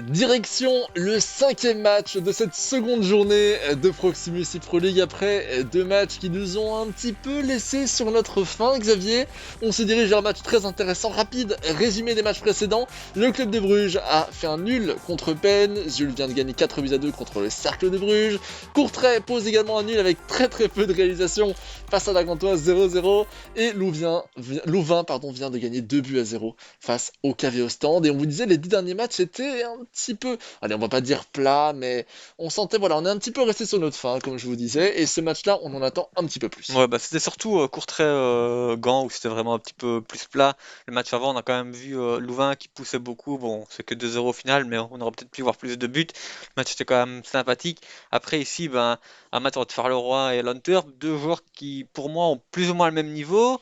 Direction le 5e match de cette seconde journée de Proximus Pro League après deux matchs qui nous ont un petit peu laissé sur notre faim, Xavier. On se dirige vers un match très intéressant, rapide, résumé des matchs précédents. Le club de Bruges a fait un nul contre Penn, Zulte vient de gagner 4-2 contre le Cercle de Bruges. Courtrai pose également un nul avec très peu de réalisation face à la Gantoise 0-0. Et Louvain vient de gagner 2-0 face au KV Ostende. Et on vous disait, les 10 derniers matchs étaient un petit peu, allez, on va pas dire plat, mais on sentait, voilà, on est un petit peu resté sur notre faim, comme je vous disais, et ce match-là, on en attend un petit peu plus. Ouais, bah c'était surtout Courtrai-Gand où c'était vraiment un petit peu plus plat. Le match avant, on a quand même vu Louvain qui poussait beaucoup. Bon, c'est que 2-0 au final, mais on aurait peut-être pu voir plus de buts. Le match était quand même sympathique. Après, ici, ben, un match entre Charleroi et Antwerp, deux joueurs qui, pour moi, ont plus ou moins le même niveau.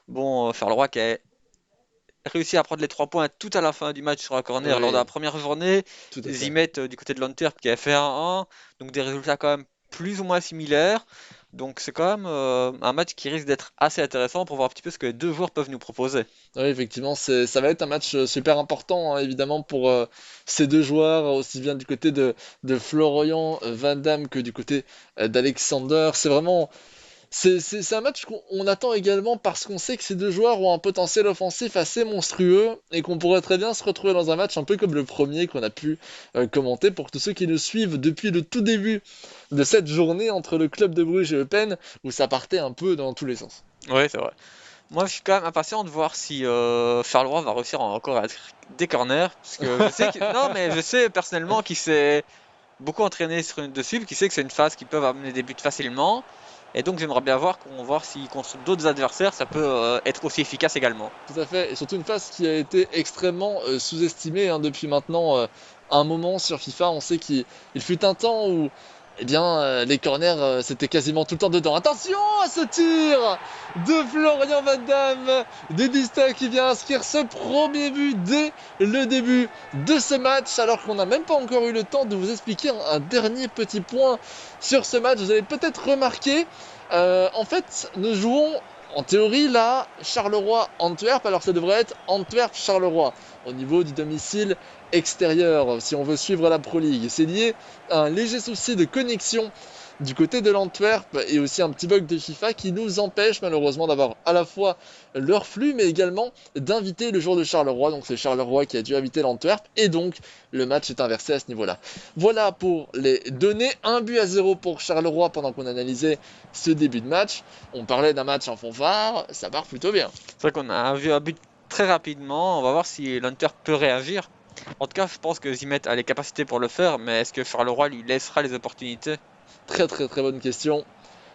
Bon, Charleroi qui a réussi à prendre les 3 points tout à la fin du match sur un corner lors de la Oui, première journée. tout à fait. Zimet du côté de l'Antwerp qui a fait 1-1, donc des résultats quand même plus ou moins similaires. Donc c'est quand même un match qui risque d'être assez intéressant pour voir un petit peu ce que les deux joueurs peuvent nous proposer. Oui, effectivement, ça va être un match super important, hein, évidemment, pour ces deux joueurs, aussi bien du côté de Florian Van Damme que du côté d'Alexander. C'est un match qu'on attend également parce qu'on sait que ces deux joueurs ont un potentiel offensif assez monstrueux et qu'on pourrait très bien se retrouver dans un match un peu comme le premier qu'on a pu commenter pour tous ceux qui nous suivent depuis le tout début de cette journée entre le club de Bruges et Le Pen où ça partait un peu dans tous les sens. Oui, c'est vrai. Moi, je suis quand même impatient de voir si Charleroi va réussir encore à être des corners, parce que je sais non, mais je sais personnellement qu'il s'est beaucoup entraîné sur une dessus, qui sait que c'est une phase qui peut amener des buts facilement. Et donc j'aimerais bien voir si contre d'autres adversaires ça peut être aussi efficace également. Tout à fait, et surtout une phase qui a été extrêmement sous-estimée hein, depuis maintenant un moment sur FIFA. On sait qu'il fut un temps où eh bien, les corners, c'était quasiment tout le temps dedans. Attention à ce tir de Florian Van Damme, Dista qui vient inscrire ce premier but dès le début de ce match, alors qu'on n'a même pas encore eu le temps de vous expliquer un dernier petit point sur ce match. Vous avez peut-être remarqué, en fait, nous jouons en théorie, là, Charleroi-Antwerp, alors ça devrait être Antwerp-Charleroi, au niveau du domicile extérieur, si on veut suivre la Pro League. C'est lié à un léger souci de connexion du côté de l'Antwerp et aussi un petit bug de FIFA qui nous empêche malheureusement d'avoir à la fois leur flux mais également d'inviter le jour de Charleroi. Donc c'est Charleroi qui a dû inviter l'Antwerp et donc le match est inversé à ce niveau-là. Voilà pour les données. 1-0 pour Charleroi pendant qu'on analysait ce début de match. On parlait d'un match en fanfare, ça part plutôt bien. C'est vrai qu'on a vu un but très rapidement, on va voir si l'Hunter peut réagir. En tout cas, je pense que Zimet a les capacités pour le faire, mais est-ce que Charleroi lui laissera les opportunités? Très bonne question.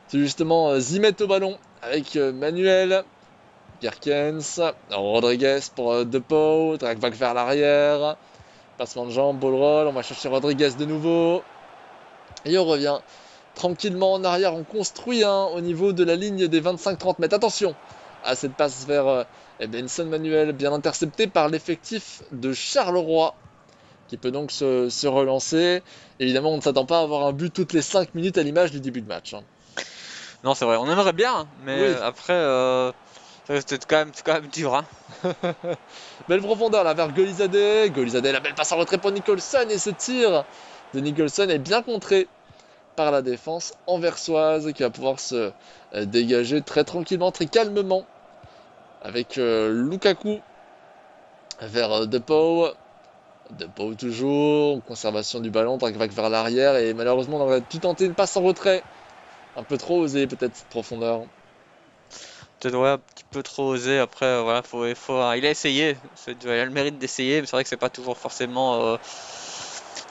C'est justement Zimet au ballon avec Manuel, Pierkens, Rodriguez pour Depot, Dragback vers l'arrière, passement de jambe, ball roll, on va chercher Rodriguez de nouveau, et on revient tranquillement en arrière, on construit au niveau de la ligne des 25-30 mètres. Attention à cette passe vers Benson Manuel, bien intercepté par l'effectif de Charleroi, qui peut donc se relancer. Évidemment, on ne s'attend pas à avoir un but toutes les 5 minutes à l'image du début de match. Hein. Non, c'est vrai, on aimerait bien, hein, mais Oui, après, c'est quand même dur. Hein. belle profondeur là vers Golizade. Golizade, la belle passe en retrait pour Nicholson et ce tir de Nicholson est bien contré par la défense anversoise qui va pouvoir se dégager très tranquillement, très calmement avec Lukaku vers Depot. Depot toujours, conservation du ballon, vague vers l'arrière et malheureusement on aurait pu tenter une passe en retrait. Un peu trop osé peut-être cette profondeur. Peut-être ouais, un petit peu trop osé. Après, voilà, il a essayé. Il a le mérite d'essayer, mais c'est vrai que c'est pas toujours forcément.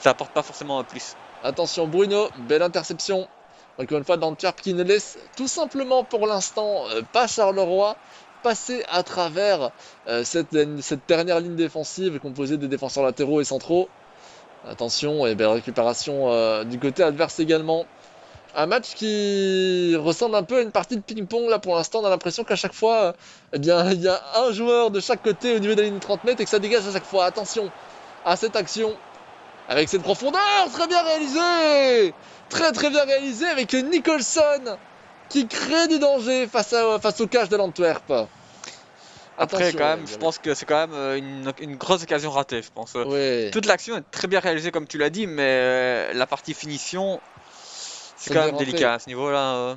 Ça apporte pas forcément un plus. Attention Bruno, belle interception. Encore une fois d'Antwerp qui ne laisse tout simplement pour l'instant pas Charleroi passer à travers cette dernière ligne défensive composée des défenseurs latéraux et centraux. Attention et belle récupération du côté adverse également. Un match qui ressemble un peu à une partie de ping-pong là pour l'instant. On a l'impression qu'à chaque fois, eh bien, il y a un joueur de chaque côté au niveau de la ligne 30 mètres et que ça dégage à chaque fois. Attention à cette action avec cette profondeur, très bien réalisé. Très bien réalisé avec Nicholson qui crée du danger face au cache de l'Antwerp. Après, Attention, quand on va même, je dire, oui. pense que c'est quand même une grosse occasion ratée, je pense. Ouais, Toute l'action est très bien réalisée, comme tu l'as dit, mais la partie finition, c'est ça quand devait même rentrer. délicat à ce niveau-là.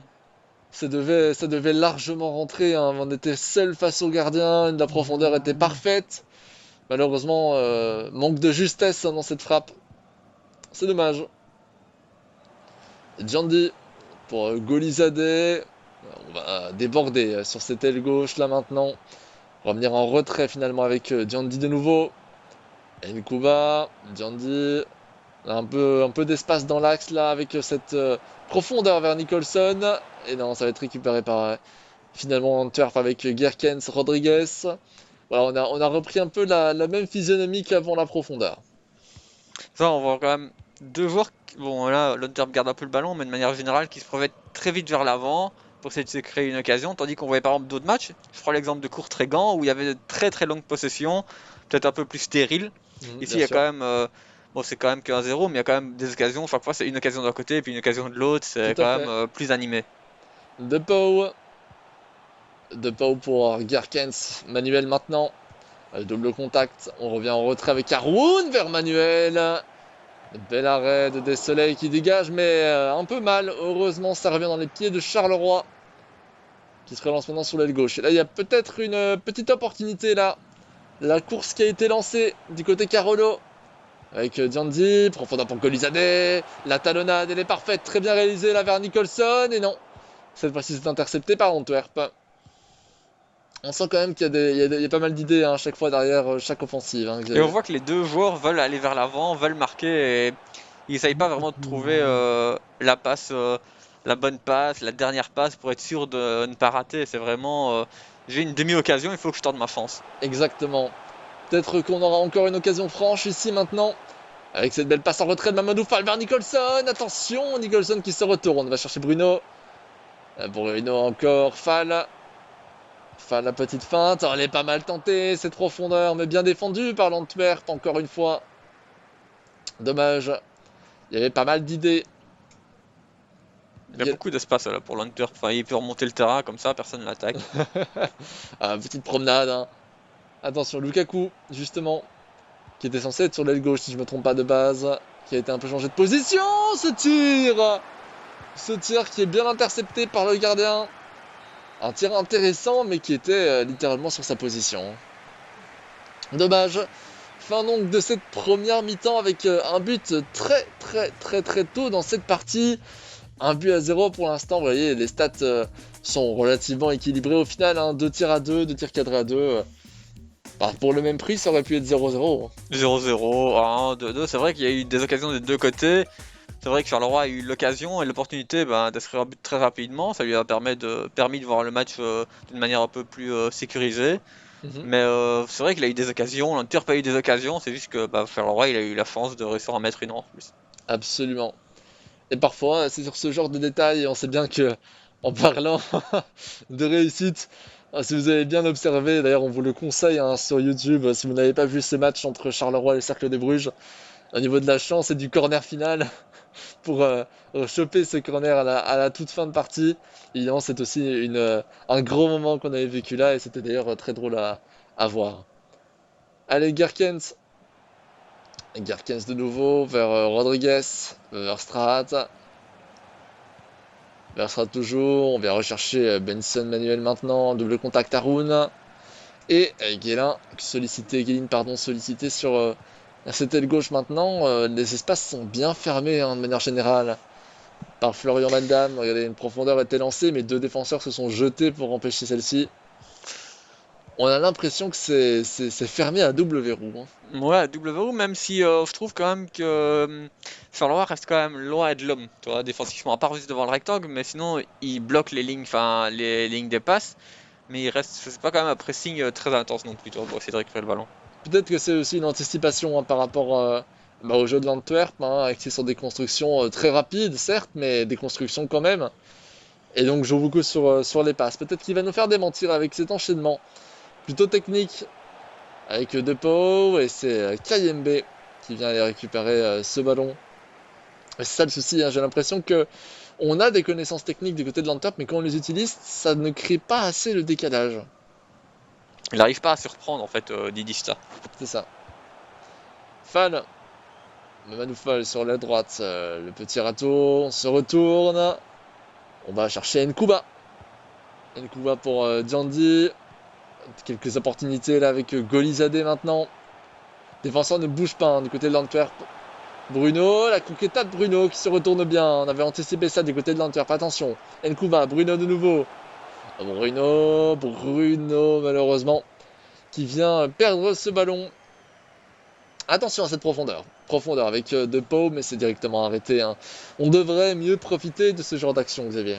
Ça devait largement rentrer, hein. On était seul face au gardien, la profondeur était parfaite. Malheureusement, manque de justesse, hein, dans cette frappe. C'est dommage. Djandi pour Golizadeh. On va déborder sur cette aile gauche là maintenant. Revenir en retrait finalement avec Djandi de nouveau. Nkuba, Djandi. Un peu d'espace dans l'axe là avec cette profondeur vers Nicholson. Et non, ça va être récupéré par finalement Antwerp avec Gerkens, Rodriguez. Voilà, on a repris un peu la même physionomie qu'avant la profondeur. Ça, on voit quand même deux joueurs. Bon, là, l'Antwerp garde un peu le ballon, mais de manière générale, qui se projettent très vite vers l'avant pour essayer de se créer une occasion. Tandis qu'on voyait par exemple d'autres matchs. Je prends l'exemple de Courtrai-Gand où il y avait de très très longues possessions, peut-être un peu plus stériles. Ici, il Bien y a quand sûr. même. Bon, c'est quand même que 1-0, mais il y a quand même des occasions. Chaque fois, c'est une occasion d'un côté et puis une occasion de l'autre. Tout C'est à quand même fait. plus animé. De Pau. De Pau pour Gerkens. Manuel maintenant. Double contact. On revient en retrait avec Haroun vers Manuel. Bel arrêt de Desoleil qui dégage, mais un peu mal. Heureusement, ça revient dans les pieds de Charleroi, qui se relance maintenant sur l'aile gauche. Et là, il y a peut-être une petite opportunité là. La course qui a été lancée du côté Carolo. Avec Diandi, profondeur pour Golizadeh. La talonnade, elle est parfaite, très bien réalisée là vers Nicholson. Et non, cette fois-ci c'est intercepté par Antwerp. On sent quand même qu'il y a pas mal d'idées, hein, à chaque fois derrière chaque offensive, hein, Et on Xavier. voit que les deux joueurs veulent aller vers l'avant, veulent marquer et ils essayent pas vraiment de trouver la passe, la bonne passe, la dernière passe pour être sûr de ne pas rater. C'est vraiment, j'ai une demi-occasion, il faut que je tente ma chance. Exactement. Peut-être qu'on aura encore une occasion franche ici maintenant. Avec cette belle passe en retrait de Mamadou Fall vers Nicholson. Attention, Nicholson qui se retourne. On va chercher Bruno. Bruno encore. Fall. Fall, la petite feinte. Oh, elle est pas mal tentée, cette profondeur, mais bien défendue par l'Antwerp, encore une fois. Dommage. Il y avait pas mal d'idées. Il y a beaucoup d'espace là pour l'Antwerp. Enfin, il peut remonter le terrain comme ça, personne ne l'attaque. Petite promenade, hein. Attention, Lukaku, justement, qui était censé être sur l'aile gauche, si je me trompe pas de base, qui a été un peu changé de position. Ce tir qui est bien intercepté par le gardien. Un tir intéressant, mais qui était littéralement sur sa position. Dommage. Fin donc de cette première mi-temps avec un but très très très très tôt dans cette partie. Un but à 0 pour l'instant. Vous voyez, les stats sont relativement équilibrés au final, hein. 2 tirs à 2, 2 tirs cadrés à 2. Bah, pour le même prix, ça aurait pu être 0-0. 0-0, 1, 2-2. C'est vrai qu'il y a eu des occasions des deux côtés. C'est vrai que Charleroi a eu l'occasion et l'opportunité d'inscrire un but très rapidement. Ça lui a permis de voir le match d'une manière un peu plus sécurisée. Mhm. Mais c'est vrai qu'il a eu des occasions, l'Inter a eu des occasions, c'est juste que Charleroi il a eu la chance de réussir à mettre une en plus. Absolument. Et parfois, c'est sur ce genre de détails, on sait bien que, en parlant de réussite, si vous avez bien observé, d'ailleurs on vous le conseille, hein, sur YouTube, si vous n'avez pas vu ces matchs entre Charleroi et le Cercle des Bruges, au niveau de la chance et du corner final, pour choper ce corner à la toute fin de partie. Évidemment, c'est aussi un gros moment qu'on avait vécu là, et c'était d'ailleurs très drôle à voir. Allez, Gerkens. Gerkens de nouveau vers Rodriguez, vers Strat. Versera toujours, on vient rechercher Benson Manuel maintenant, double contact Haroun. Et Guélin, pardon, sollicité sur cette aile gauche maintenant. Les espaces sont bien fermés, hein, de manière générale, par Florian Vandamme. Regardez, une profondeur était lancée, mais deux défenseurs se sont jetés pour empêcher celle-ci. On a l'impression que c'est fermé à double verrou, hein. Ouais, W, même si je trouve quand même que Charleroi reste quand même loin de l'homme, tu vois, défensivement, à part juste devant le rectangle, mais sinon il bloque les lignes, enfin les lignes des passes, mais il reste, c'est pas quand même un pressing très intense non plus, tu vois, pour essayer de récupérer le ballon. Peut-être que c'est aussi une anticipation, hein, par rapport au jeu de l'Antwerp, hein, axé sur des constructions très rapides, certes, mais des constructions quand même. Et donc joue beaucoup sur les passes. Peut-être qu'il va nous faire démentir avec cet enchaînement plutôt technique avec Depot, et c'est Kayembe qui vient aller récupérer ce ballon. Et c'est ça le souci, hein, j'ai l'impression que on a des connaissances techniques du côté de l'Antwerp, mais quand on les utilise, ça ne crée pas assez le décalage. Il n'arrive pas à surprendre en fait Didista. C'est ça. Fall. Mamadou Fall sur la droite. Le petit râteau. On se retourne. On va chercher Nkuba. Nkuba pour Diandi. Quelques opportunités là avec Golizade maintenant. Défenseur ne bouge pas du côté de l'Antwerp. Bruno, la conquête de Bruno qui se retourne bien. On avait anticipé ça du côté de l'Antwerp. Attention. Nkuba, Bruno de nouveau. Bruno malheureusement qui vient perdre ce ballon. Attention à cette profondeur. Profondeur avec De Pau, mais c'est directement arrêté. On devrait mieux profiter de ce genre d'action, Xavier.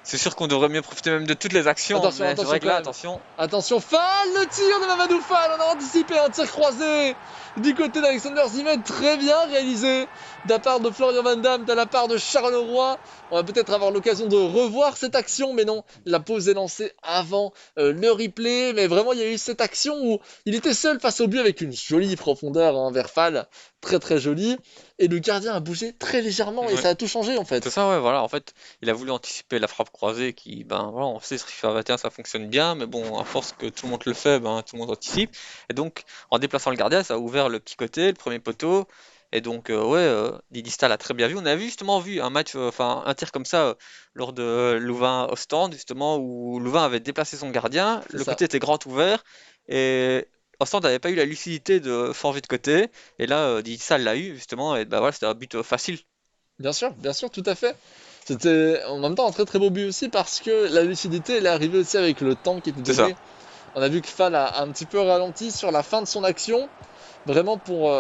C'est sûr qu'on devrait mieux profiter même de toutes les actions, attention, mais attention, c'est vrai que là, attention. Attention, Fall, le tir de Mamadou Fall, on a anticipé un tir croisé du côté d'Alexander Zimet, très bien réalisé de la part de Florian Van Damme, de la part de Charleroi. On va peut-être avoir l'occasion de revoir cette action, mais non, la pause est lancée avant le replay, mais vraiment il y a eu cette action où il était seul face au but avec une jolie profondeur vers Fall, très très jolie, et le gardien a bougé très légèrement et ça a tout changé en fait. C'est ça, ouais, voilà, en fait, il a voulu anticiper la frappe croisée qui, ben voilà, on sait sur FIFA 21 ça fonctionne bien, mais bon, à force que tout le monde le fait, ben tout le monde anticipe, et donc en déplaçant le gardien, ça a ouvert le petit côté, le premier poteau, et donc Didista l'a très bien vu. On a justement vu un match, enfin un tir comme ça lors de Louvain-Ostende, justement, où Louvain avait déplacé son gardien, le côté était grand ouvert, et Ostende n'avait pas eu la lucidité de changer de côté, et là Didista l'a eu justement, et ben voilà, c'était un but facile. Bien sûr, tout à fait. C'était en même temps un très très beau but aussi parce que la lucidité elle est arrivée aussi avec le temps qui était C'est ça. donné. On a vu que Fall a un petit peu ralenti sur la fin de son action, vraiment pour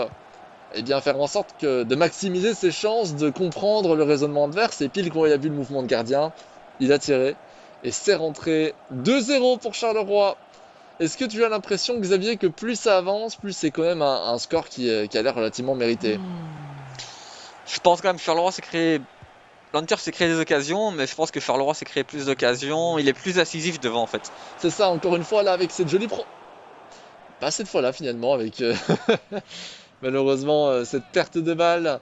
faire en sorte de maximiser ses chances de comprendre le raisonnement adverse. Et pile quand il a vu le mouvement de gardien, il a tiré et c'est rentré 2-0 pour Charleroi. Est-ce que tu as l'impression, Xavier, que plus ça avance, plus c'est quand même un score qui a l'air relativement mérité? Je pense quand même que Charleroi s'est créé. L'Antwerp s'est créé des occasions, mais je pense que Charleroi s'est créé plus d'occasions. Il est plus incisif devant en fait. C'est ça, encore une fois, là, avec cette jolie Pas cette fois-là, finalement, avec malheureusement cette perte de balle.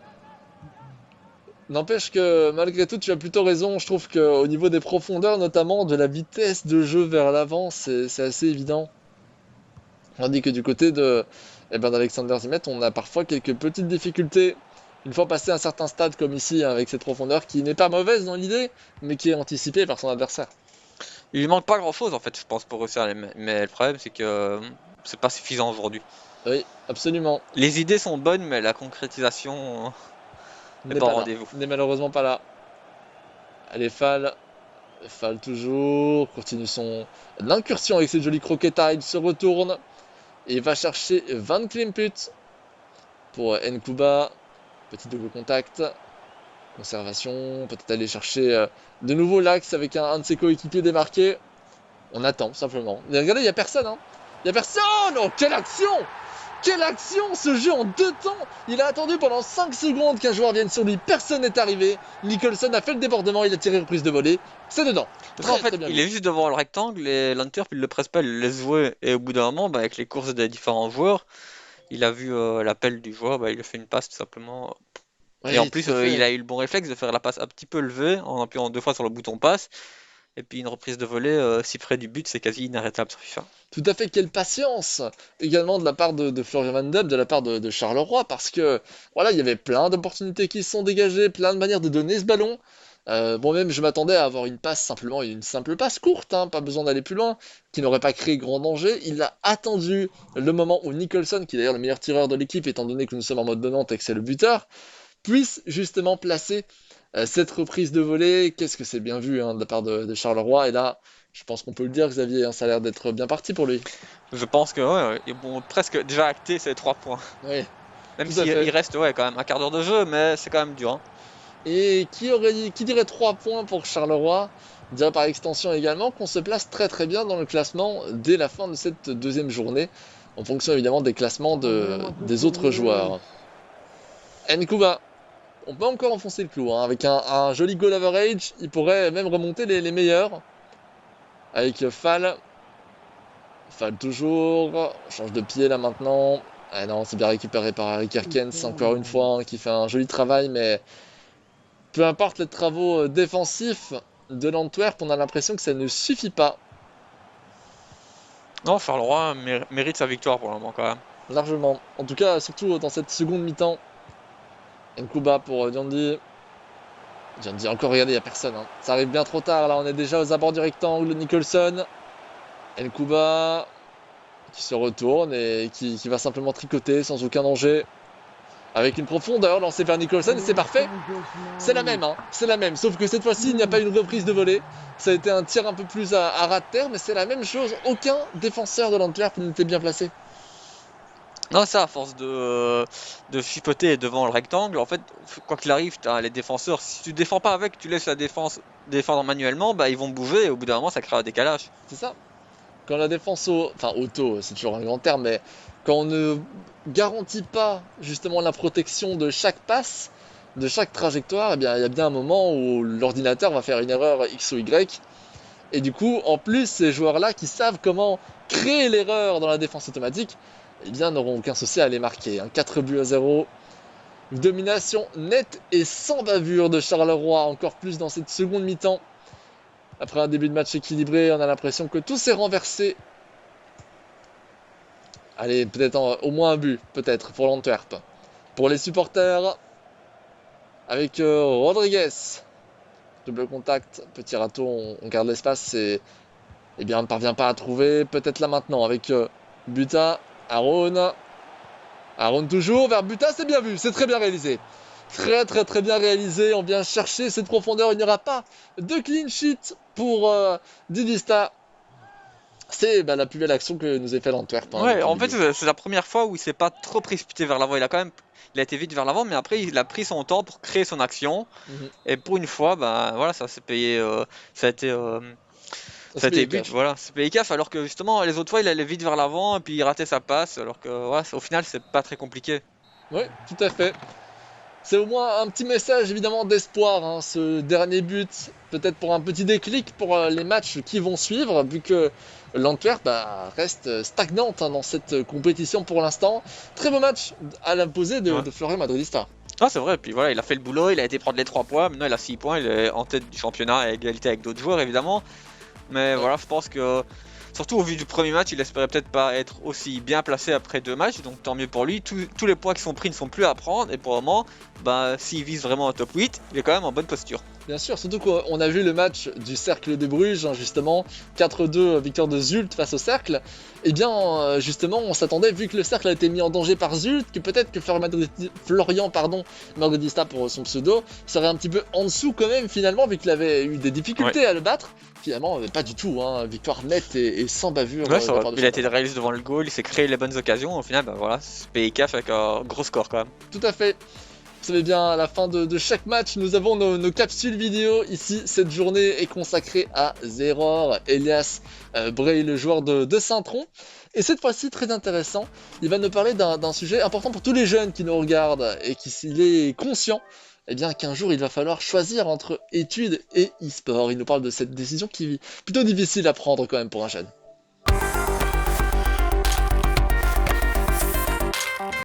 N'empêche que, malgré tout, tu as plutôt raison. Je trouve qu'au niveau des profondeurs, notamment de la vitesse de jeu vers l'avant, c'est assez évident. Tandis que du côté d'Alexander Zimet, on a parfois quelques petites difficultés. Une fois passé un certain stade, comme ici, avec cette profondeur qui n'est pas mauvaise dans l'idée, mais qui est anticipée par son adversaire. Il lui manque pas grand chose en fait, je pense, pour réussir. Mais le problème, c'est que c'est pas suffisant aujourd'hui. Oui, absolument. Les idées sont bonnes, mais la concrétisation n'est N'est pas au pas là. rendez-vous. N'est malheureusement pas là. Allez, Fall. Fall toujours. Continue son incursion avec cette jolie croqueta. Il se retourne. Et va chercher Van Klimput pour Nkuba. Petit double contact. Conservation. Peut-être aller chercher de nouveau l'axe avec un de ses coéquipiers démarqué. On attend simplement. Mais regardez, il n'y a personne. Il n'y a personne. Oh, quelle action! Quelle action! Ce jeu en 2 temps! Il a attendu pendant 5 secondes qu'un joueur vienne sur lui. Personne n'est arrivé. Nicholson a fait le débordement. Il a tiré reprise de volée. C'est dedans. En fait, il est juste devant le rectangle et l'Antwerp il le presse pas, il le laisse jouer. Et au bout d'un moment, bah, avec les courses des différents joueurs, il a vu l'appel du joueur, bah, il a fait une passe tout simplement. Oui, Et en plus, tout à fait. il a eu le bon réflexe de faire la passe un petit peu levée en appuyant 2 fois sur le bouton passe. Et puis une reprise de volée si près du but, c'est quasi inarrêtable sur FIFA. Tout à fait, quelle patience également de la part de Florian Van Damme, de la part de Charleroi, parce que voilà, il y avait plein d'opportunités qui se sont dégagées, plein de manières de donner ce ballon. Même je m'attendais à avoir une passe simplement, une simple passe courte, pas besoin d'aller plus loin, qui n'aurait pas créé grand danger. Il a attendu le moment où Nicholson, qui est d'ailleurs le meilleur tireur de l'équipe, étant donné que nous sommes en mode de Nantes et que c'est le buteur, puisse justement placer cette reprise de volée. Qu'est-ce que c'est bien vu de la part de Charleroi, et là, je pense qu'on peut le dire, Xavier, ça a l'air d'être bien parti pour lui. Je pense que ouais, ils vont presque déjà acté ces 3 points. Oui, Même tout à s'il fait. reste quand même un quart d'heure de jeu, mais c'est quand même dur. Et qui dirait 3 points pour Charleroi, dirait par extension également qu'on se place très très bien dans le classement dès la fin de cette deuxième journée, en fonction évidemment des classements des autres joueurs. Nkuba, on peut encore enfoncer le clou, avec un joli goal average, il pourrait même remonter les meilleurs. Avec Fall. Fall toujours, on change de pied là maintenant. Ah non, c'est bien récupéré par Harry Kerkens, encore une fois, qui fait un joli travail, mais peu importe les travaux défensifs de l'Antwerp, on a l'impression que ça ne suffit pas. Non, Charleroi mérite sa victoire pour le moment quand même. Largement. En tout cas, surtout dans cette seconde mi-temps. Nkuba pour Diandi. Diandi, encore, regardez, il n'y a personne, hein. Ça arrive bien trop tard, là, on est déjà aux abords du rectangle. Nicholson. Nkuba qui se retourne et qui va simplement tricoter sans aucun danger. Avec une profondeur lancée vers Nicholson, et c'est parfait. C'est la même, hein. C'est la même. Sauf que cette fois-ci, il n'y a pas une reprise de volée. Ça a été un tir un peu plus à ras de terre, mais c'est la même chose. Aucun défenseur de l'Antwerp n'était bien placé. Non, ça, à force de chipoter devant le rectangle, en fait, quoi qu'il arrive, t'as les défenseurs. Si tu défends pas avec, tu laisses la défense défendre manuellement, bah ils vont bouger et au bout d'un moment, ça crée un décalage. C'est ça. Quand la défense enfin auto, c'est toujours un grand terme, mais quand on ne garantit pas justement la protection de chaque passe, de chaque trajectoire, eh bien, il y a bien un moment où l'ordinateur va faire une erreur X ou Y. Et du coup, en plus, ces joueurs-là qui savent comment créer l'erreur dans la défense automatique, eh bien, n'auront aucun souci à les marquer, hein. 4 buts à 0. Domination nette et sans bavure de Charleroi, encore plus dans cette seconde mi-temps. Après un début de match équilibré, on a l'impression que tout s'est renversé. Allez, peut-être au moins un but, peut-être, pour l'Antwerp. Pour les supporters, avec Rodriguez. Double contact, petit râteau, on garde l'espace et eh bien, on ne parvient pas à trouver. Peut-être là maintenant, avec Buta, Aaron. Aaron toujours vers Buta, c'est bien vu, c'est très bien réalisé. Très très très bien réalisé, on vient chercher cette profondeur, il n'y aura pas de clean sheet pour Didista. C'est la plus belle action que nous ait fait l'Antwerp, hein, Ouais, depuis le en fait, milieu. c'est la première fois où il s'est pas trop précipité vers l'avant. Il a été vite vers l'avant, mais après, il a pris son temps pour créer son action. Mhm. Et pour une fois, bah voilà, ça s'est payé, ça a été, euh, Ça ça a se été paye but, cash. voilà, c'est payé cash. Alors que justement, les autres fois, il allait vite vers l'avant et puis il ratait sa passe. Alors que, ouais, au final, c'est pas très compliqué. Oui, tout à fait. C'est au moins un petit message évidemment d'espoir, hein, ce dernier but, peut-être pour un petit déclic pour les matchs qui vont suivre, vu que l'Antwerp reste stagnante, hein, dans cette compétition pour l'instant. Très beau match à l'imposer Ouais. de Florian Madridista. Ah, c'est vrai, puis voilà, il a fait le boulot, il a été prendre les 3 points, maintenant il a 6 points, il est en tête du championnat à égalité avec d'autres joueurs évidemment. Mais Ouais, voilà, je pense que, surtout au vu du premier match, il espérait peut-être pas être aussi bien placé après 2 matchs, donc tant mieux pour lui. Tous les points qui sont pris ne sont plus à prendre, et pour le moment, bah, s'il vise vraiment un top 8, il est quand même en bonne posture. bien sûr, surtout qu'on a vu le match du Cercle de Bruges, hein, justement, 4-2 victoire de Zult face au Cercle. Et bien, justement, on s'attendait, vu que le Cercle a été mis en danger par Zult, que peut-être que Florian Madridista pour son pseudo, serait un petit peu en dessous quand même, finalement, vu qu'il avait eu des Ouais, difficultés à le battre. Finalement, pas du tout, hein, victoire nette et sans bavure ouais, de la part de il a son été réaliste devant le goal, il s'est créé les bonnes occasions, au final, bah voilà, c'est payé cash avec un gros score quand même. Tout à fait. Vous savez bien, à la fin de chaque match, nous avons nos capsules vidéo. Ici, cette journée est consacrée à Zeror, Elias Bray, le joueur de Saint-Tron. Et cette fois-ci, très intéressant, il va nous parler d'un sujet important pour tous les jeunes qui nous regardent et qui, s'il est conscient, eh bien qu'un jour, il va falloir choisir entre études et e-sport. Il nous parle de cette décision qui est plutôt difficile à prendre quand même pour un jeune.